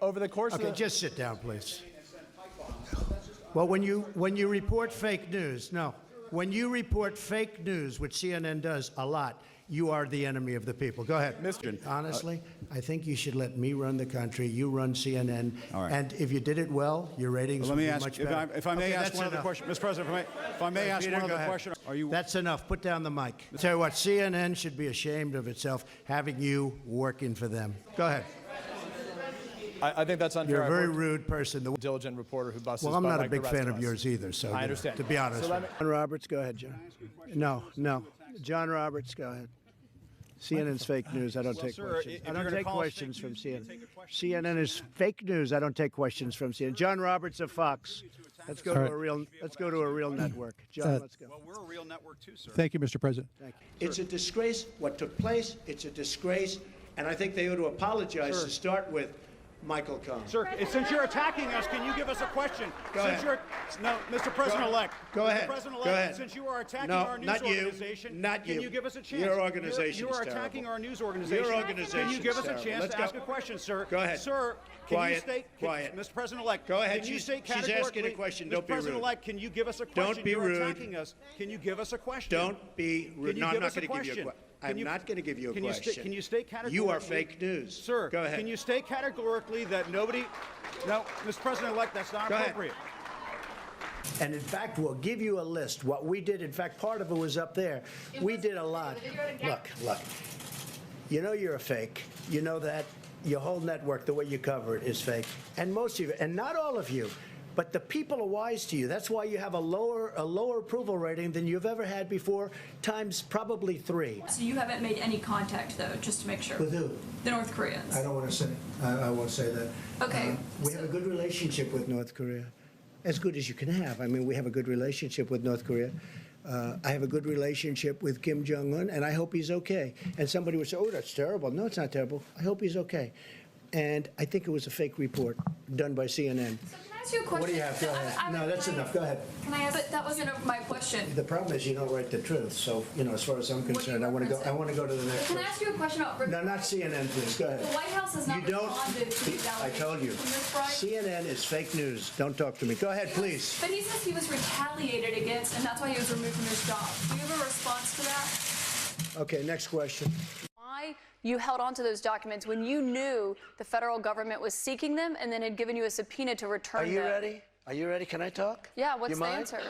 over the course Okay, of the... just sit down, please. Well, when you report fake news, no. When you report fake news, which CNN does a lot, you are the enemy of the people. Go ahead. Honestly, I think you should let me run the country. You run CNN. All right. And if you did it well, your ratings would be much better. If I may Okay, ask that's one other enough. question, Mr. President, if I may ask Peter, one go other ahead. question. Are you? That's enough. Put down the mic. Tell you what, CNN should be ashamed of itself having you working for them. Go ahead. I think that's unfair. You're a very rude person. Diligent reporter who busts Well, his I'm butt not a like the big rest fan of of us. yours either, so I understand. to be honest. So let with you. John Roberts, go ahead, John. No. John Roberts, go ahead. CNN's fake news. I don't take sir, questions. if I you're don't gonna take call us questions fake from news, you CNN. can take a question. CNN is fake news. I don't take questions from CNN. John Roberts of Fox. Let's go to a real. Let's go to a real network. John, let's go. Well, we're a real network too, sir. Thank you, Mr. President. Thank you. It's a disgrace what took place. It's a disgrace, and I think they ought to apologize to start with Michael Cohen. Sir, since you're attacking us, can you give us a question? Go ahead. No, Mr. President-elect. Go ahead. Mr. President-elect, Go ahead. since you are attacking No, our news not you. organization, Not can you. you give us a chance? Your organization You are is attacking terrible. our news organization. Your organization Can you give is us a terrible. chance Let's to ask go. a question, sir? Go ahead. Sir, can Quiet. you state... Quiet. Mr. President-elect, Go ahead. Can you state She's asking a categorically... question. Mr. Don't be rude. President-elect, can you give us a question? Don't be You're rude. attacking us. Can you give us a question? Don't be rude. Can you No, I'm give not us a going to give you a question? question. I'm not going to give you a question. Can you state categorically... You are fake news. Sir, go ahead. Can you state categorically that nobody... No, Mr. President-elect, that's not Go ahead. appropriate. And in fact, we'll give you a list. What we did, in fact, part of it was up there. We did a lot. Look. You know you're a fake. You know that. Your whole network, the way you cover it, is fake. And most of you, and not all of you, but the people are wise to you. That's why you have a lower approval rating than you've ever had before, times probably 3. So you haven't made any contact, though, just to make sure? With who? The North Koreans. I don't want to say. I won't say that. Okay. We have a good relationship with North Korea, as good as you can have. I mean, we have a good relationship with North Korea. I have a good relationship with Kim Jong-un, and I hope he's okay. And somebody would say, oh, that's terrible. No, it's not terrible. I hope he's okay. And I think it was a fake report done by CNN. So can I ask you a question? What do you have? Go ahead. No, that's enough. Go ahead. Can I ask? But that wasn't my question. The problem is you don't write the truth. So, as far as I'm concerned, I want to go to the next Can I one. ask you a question about... No, not CNN, please. Go ahead. The White House has not You don't. responded to these I told you. allegations from Ms. Bryant. CNN is fake news. Don't talk to me. Go ahead, please. But he says he was retaliated against, and that's why he was removed from his job. Do you have a response to that? Okay, next question. Why you held on to those documents when you knew the federal government was seeking them and then had given you a subpoena to return Are them? you ready? Are you ready? Can I talk? Yeah, what's You the mind? answer?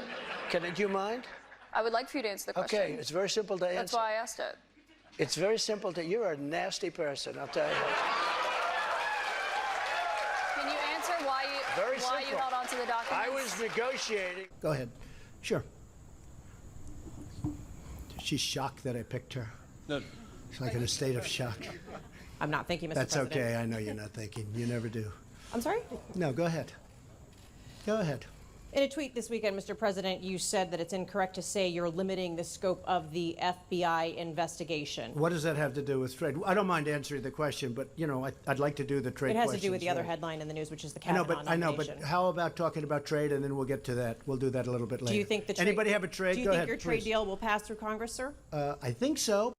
Do you mind? I would like for you to answer the question. Okay, it's very simple to answer. That's why I asked it. It's very simple to. You're a nasty person, I'll tell you. Can you answer why Very you simple. held on to the documents? I was negotiating. Go ahead. Sure. She's shocked that I picked her. No. She's like in a state of shock. I'm not thinking, Mr. That's President. okay. I know you're not thinking. You never do. I'm sorry? No, go ahead. Go ahead. In a tweet this weekend, Mr. President, you said that it's incorrect to say you're limiting the scope of the FBI investigation. What does that have to do with trade? I don't mind answering the question, but, I'd like to do the trade It has questions. to do with the other first. headline in the news, which is the I know, Kavanaugh but nomination. how about talking about trade, and then we'll get to that. We'll do that a little bit later. Do you think the trade, Anybody have a trade? Do you Go think ahead, your trade please. deal will pass through Congress, sir? I think so.